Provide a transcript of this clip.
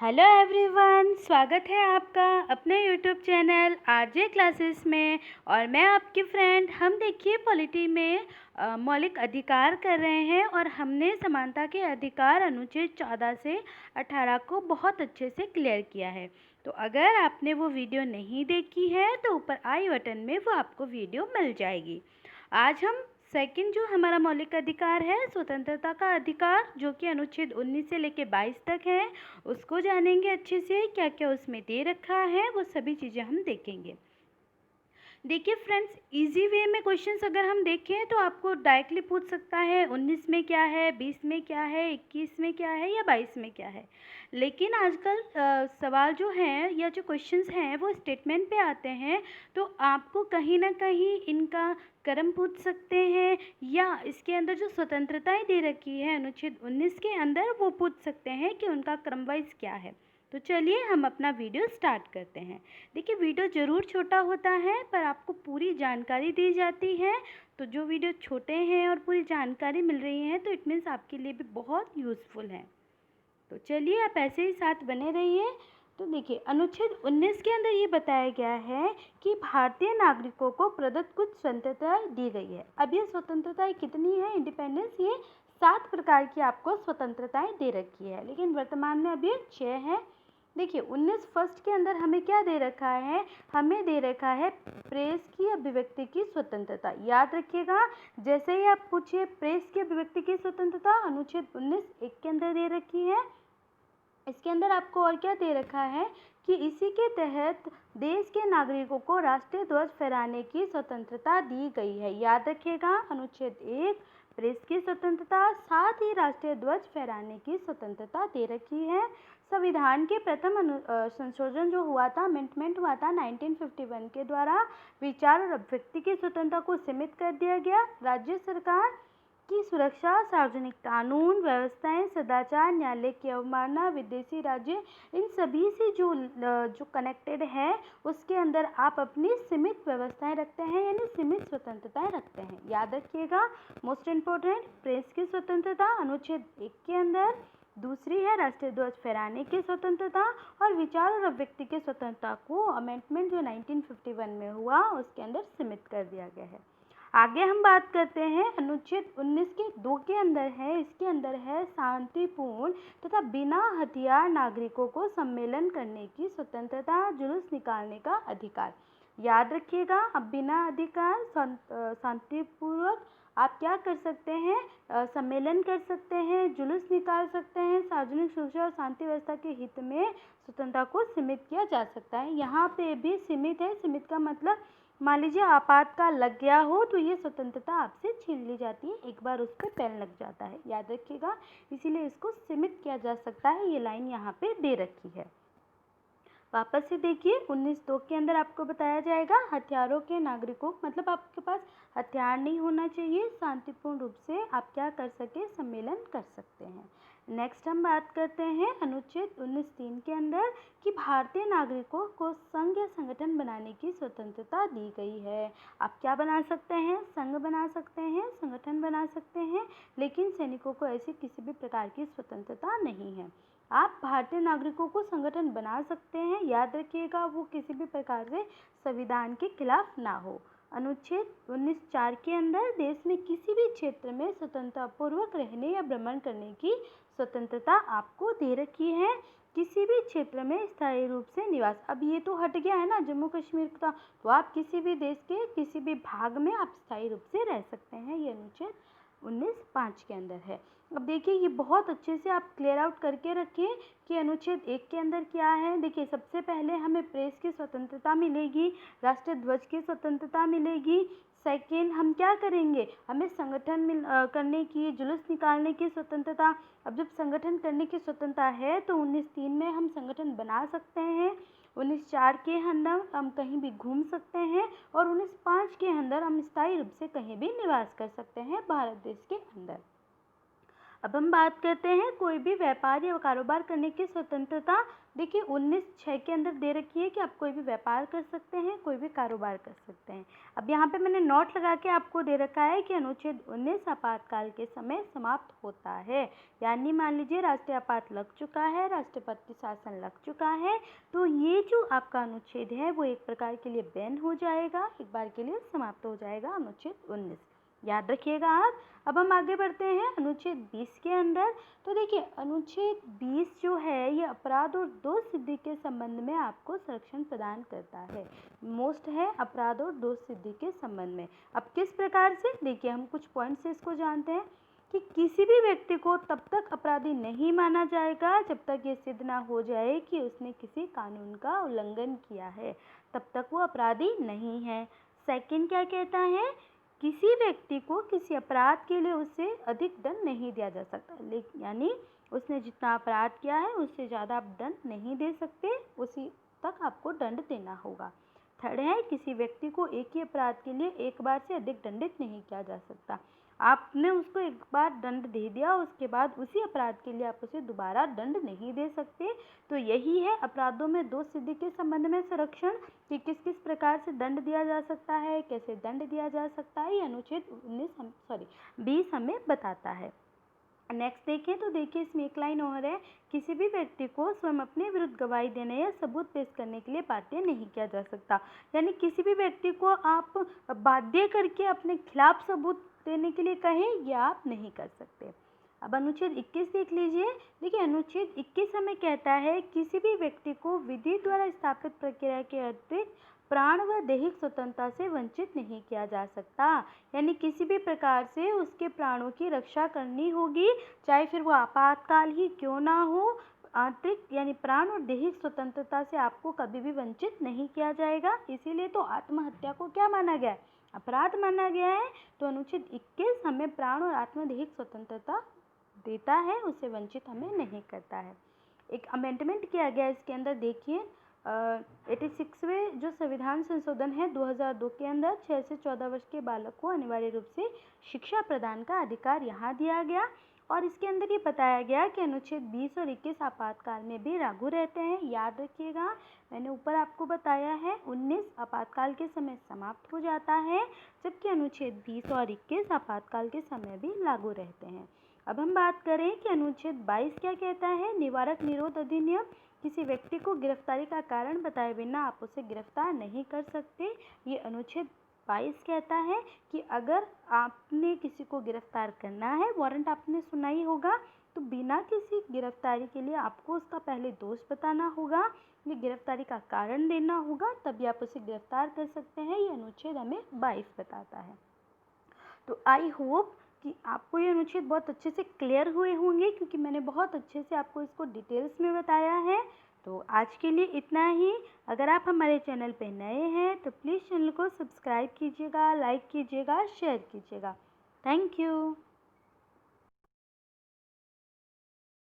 Hello everyone, स्वागत है आपका अपने यूट्यूब चैनल आरजे क्लासेस में। और मैं आपकी फ्रेंड। हम देखिए पॉलिटी में मौलिक अधिकार कर रहे हैं और हमने समानता के अधिकार अनुच्छेद 14 से 18 को बहुत अच्छे से क्लियर किया है। तो अगर आपने वो वीडियो नहीं देखी है तो ऊपर आई बटन में वो आपको वीडियो मिल जाएगी। आज हम सेकंड जो हमारा मौलिक अधिकार है स्वतंत्रता का अधिकार, जो कि अनुच्छेद 19 से लेकर 22 तक है, उसको जानेंगे अच्छे से। क्या क्या उसमें दे रखा है वो सभी चीज़ें हम देखेंगे। देखिए फ्रेंड्स, इजी वे में क्वेश्चंस अगर हम देखें तो आपको डायरेक्टली पूछ सकता है 19 में क्या है, 20 में क्या है, 21 में क्या है या 22 में क्या है। लेकिन आजकल सवाल जो हैं या जो क्वेश्चंस हैं वो स्टेटमेंट पे आते हैं, तो आपको कहीं ना कहीं इनका क्रम पूछ सकते हैं या इसके अंदर जो स्वतंत्रताएं दे रखी है अनुच्छेद 19 के अंदर वो पूछ सकते हैं कि उनका क्रम वाइज क्या है। तो चलिए हम अपना वीडियो स्टार्ट करते हैं। देखिए वीडियो ज़रूर छोटा होता है पर आपको पूरी जानकारी दी जाती है। तो जो वीडियो छोटे हैं और पूरी जानकारी मिल रही है तो इट मीन्स आपके लिए भी बहुत यूज़फुल है। तो चलिए आप ऐसे ही साथ बने रहिए। तो देखिए अनुच्छेद 19 के अंदर ये बताया गया है कि भारतीय नागरिकों को प्रदत्त कुछ स्वतंत्रता दी गई है। अब ये स्वतंत्रताएं कितनी है, इंडिपेंडेंस, ये 7 प्रकार की आपको स्वतंत्रताएं दे रखी है, लेकिन वर्तमान में अब ये 6 है। देखिए 19 फर्स्ट के अंदर हमें क्या दे रखा है, हमें दे रखा है प्रेस की अभिव्यक्ति की स्वतंत्रता। याद रखिएगा, जैसे ही आप पूछिए प्रेस की अभिव्यक्ति की स्वतंत्रता अनुच्छेद 19 1 के अंदर दे रखी है। इसके अंदर आपको और क्या दे रखा है कि इसी के तहत देश के नागरिकों को राष्ट्रीय ध्वज फहराने की स्वतंत्रता दी गई है। याद रखिएगा, अनुच्छेद 1 प्रेस की स्वतंत्रता, साथ ही राष्ट्रीय ध्वज फहराने की स्वतंत्रता दे रखी है। संविधान के प्रथम संशोधन जो हुआ था, अमेंडमेंट हुआ था 1951 के द्वारा, विचार और अभिव्यक्ति की स्वतंत्रता को सीमित कर दिया गया। राज्य सरकार की सुरक्षा, सार्वजनिक कानून व्यवस्थाएं, सदाचार, न्यायालय की अवमानना, विदेशी राज्य, इन सभी से जो कनेक्टेड है उसके अंदर आप अपनी सीमित व्यवस्थाएं रखते हैं, यानी सीमित स्वतंत्रताएं रखते हैं। याद रखिएगा, मोस्ट इम्पोर्टेंट प्रेस की स्वतंत्रता अनुच्छेद 1 के अंदर, दूसरी है राष्ट्रीय ध्वज फहराने की स्वतंत्रता, और विचार और अभिव्यक्ति की स्वतंत्रता को अमेंडमेंट जो 1951 में हुआ उसके अंदर सीमित कर दिया गया है। आगे हम बात करते हैं अनुच्छेद 19 के 2 के अंदर है, इसके अंदर है शांतिपूर्ण तथा बिना हथियार नागरिकों को सम्मेलन करने की स्वतंत्रता, जुलूस निकालने का अधिकार। याद रखिएगा, अब बिना अधिकार शांतिपूर्वक आप क्या कर सकते हैं, सम्मेलन कर सकते हैं, जुलूस निकाल सकते हैं, सार्वजनिक सुरक्षा और शांति व्यवस्था के हित में स्वतंत्रता को सीमित किया जा सकता है। यहाँ पे भी सीमित है, सीमित का मतलब मान लीजिए आपातकाल लग गया हो तो ये स्वतंत्रता आपसे छीन ली जाती है, एक बार उस पर पैन लग जाता है। याद रखिएगा, इसीलिए इसको सीमित किया जा सकता है, ये लाइन यहाँ पे दे रखी है। वापस से देखिए 19(2) के अंदर आपको बताया जाएगा हथियारों के नागरिकों, मतलब आपके पास हथियार नहीं होना चाहिए, शांतिपूर्ण रूप से आप क्या कर सके, सम्मेलन कर सकते हैं। नेक्स्ट हम बात करते हैं अनुच्छेद 19(3) के अंदर कि भारतीय नागरिकों को संघ या संगठन बनाने की स्वतंत्रता दी गई है। आप क्या बना सकते हैं, संघ बना सकते हैं, संगठन बना सकते हैं, लेकिन सैनिकों को ऐसी किसी भी प्रकार की स्वतंत्रता नहीं है। आप भारतीय नागरिकों को संगठन बना सकते हैं, याद रखिएगा वो किसी भी प्रकार से संविधान के खिलाफ ना हो। अनुच्छेद 19(4) के अंदर देश में किसी भी क्षेत्र में स्वतंत्रतापूर्वक रहने या भ्रमण करने की स्वतंत्रता आपको दे रखी है। किसी भी क्षेत्र में स्थायी रूप से निवास, अब ये तो हट गया है ना जम्मू कश्मीर का, तो आप किसी भी देश के किसी भी भाग में आप स्थायी रूप से रह सकते हैं, ये अनुच्छेद 19(5) के अंदर है। अब देखिए ये बहुत अच्छे से आप क्लियर आउट करके रखिए कि अनुच्छेद 1 के अंदर क्या है। देखिए सबसे पहले हमें प्रेस की स्वतंत्रता मिलेगी, राष्ट्रीय ध्वज की स्वतंत्रता मिलेगी। सेकेंड हम क्या करेंगे, हमें संगठन करने की, जुलूस निकालने की स्वतंत्रता। अब जब संगठन करने की स्वतंत्रता है तो 19(3) में हम संगठन बना सकते हैं, 19(4) के अंदर हम कहीं भी घूम सकते हैं, और 19(5) के अंदर हम स्थायी रूप से कहीं भी निवास कर सकते हैं भारत देश के अंदर। अब हम बात करते हैं कोई भी व्यापार या कारोबार करने की स्वतंत्रता। देखिए 19(6) के अंदर दे रखी है कि आप कोई भी व्यापार कर सकते हैं, कोई भी कारोबार कर सकते हैं। अब यहाँ पे मैंने नोट लगा के आपको दे रखा है कि अनुच्छेद 19 आपातकाल के समय समाप्त होता है। यानी मान लीजिए राष्ट्रीय आपात लग चुका है, राष्ट्रपति शासन लग चुका है, तो ये जो आपका अनुच्छेद है वो एक प्रकार के लिए बैन हो जाएगा, एक बार के लिए समाप्त हो जाएगा अनुच्छेद 19। याद रखिएगा आप। अब हम आगे बढ़ते हैं अनुच्छेद 20 के अंदर। तो देखिए अनुच्छेद 20 जो है ये अपराध और दोष सिद्धि के संबंध में आपको संरक्षण प्रदान करता है। मोस्ट है अपराध और दोष सिद्धि के संबंध में। अब किस प्रकार से, देखिए हम कुछ पॉइंट्स से इसको जानते हैं कि किसी भी व्यक्ति को तब तक अपराधी नहीं माना जाएगा जब तक ये सिद्ध ना हो जाए कि उसने किसी कानून का उल्लंघन किया है, तब तक वो अपराधी नहीं है। सेकंड क्या कहता है, किसी व्यक्ति को किसी अपराध के लिए उससे अधिक दंड नहीं दिया जा सकता, यानी उसने जितना अपराध किया है उससे ज़्यादा आप दंड नहीं दे सकते, उसी तक आपको दंड देना होगा। थर्ड है, किसी व्यक्ति को एक ही अपराध के लिए एक बार से अधिक दंडित नहीं किया जा सकता। आपने उसको एक बार दंड दे दिया, उसके बाद उसी अपराध के लिए आप उसे दोबारा दंड नहीं दे सकते। तो यही है अपराधों में दोष सिद्धि के संबंध में संरक्षण कि किस किस प्रकार से दंड दिया जा सकता है, कैसे दंड दिया जा सकता है, ये अनुच्छेद 20 हमें बताता है। नेक्स्ट देखें तो देखिए इसमें एक लाइन और है, किसी भी व्यक्ति को स्वयं अपने विरुद्ध गवाही देने या सबूत पेश करने के लिए बाध्य नहीं किया जा सकता। यानी किसी भी व्यक्ति को आप बाध्य करके अपने खिलाफ सबूत देने के लिए कहें, यह आप नहीं कर सकते। अब अनुच्छेद 21 देख लीजिए। देखिए अनुच्छेद 21 हमें कहता है किसी भी व्यक्ति को विधि द्वारा स्थापित प्रक्रिया के अतिरिक्त प्राण व दैहिक स्वतंत्रता से वंचित नहीं किया जा सकता। यानी किसी भी प्रकार से उसके प्राणों की रक्षा करनी होगी, चाहे फिर वो आपातकाल ही क्यों ना हो, आंतरिक यानी प्राण और दैहिक स्वतंत्रता से आपको कभी भी वंचित नहीं किया जाएगा। इसीलिए तो आत्महत्या को क्या माना गया है, अपराध माना गया है। तो अनुच्छेद 21 हमें प्राण और आत्मदैहिक स्वतंत्रता देता है, उससे वंचित हमें नहीं करता है। एक अमेंडमेंट किया गया इसके अंदर, देखिए 86वें जो संविधान संशोधन है 2002 के अंदर 6 से 14 वर्ष के बालक को अनिवार्य रूप से शिक्षा प्रदान का अधिकार यहाँ दिया गया। और इसके अंदर ये बताया गया कि अनुच्छेद 20 और 21 आपातकाल में भी लागू रहते हैं। याद रखिएगा, मैंने ऊपर आपको बताया है 19 आपातकाल के समय समाप्त हो जाता है, जबकि अनुच्छेद 20 और 21 आपातकाल के समय भी लागू रहते हैं। अब हम बात करें कि अनुच्छेद 22 क्या कहता है। निवारक निरोध अधिनियम, किसी व्यक्ति को गिरफ्तारी का कारण बताए बिना आप उसे गिरफ्तार नहीं कर सकते। ये अनुच्छेद 22 कहता है कि अगर आपने किसी को गिरफ्तार करना है, वारंट आपने सुना ही होगा, तो बिना किसी गिरफ्तारी के लिए आपको उसका पहले दोष बताना होगा, ये गिरफ्तारी का कारण देना होगा, तभी आप उसे गिरफ्तार कर सकते हैं। ये अनुच्छेद हमें 22 बताता है। तो आई होप कि आपको ये अनुच्छेद बहुत अच्छे से क्लियर हुए होंगे, क्योंकि मैंने बहुत अच्छे से आपको इसको डिटेल्स में बताया है। तो आज के लिए इतना ही। अगर आप हमारे चैनल पे नए हैं तो प्लीज़ चैनल को सब्सक्राइब कीजिएगा, लाइक कीजिएगा, शेयर कीजिएगा। Thank you.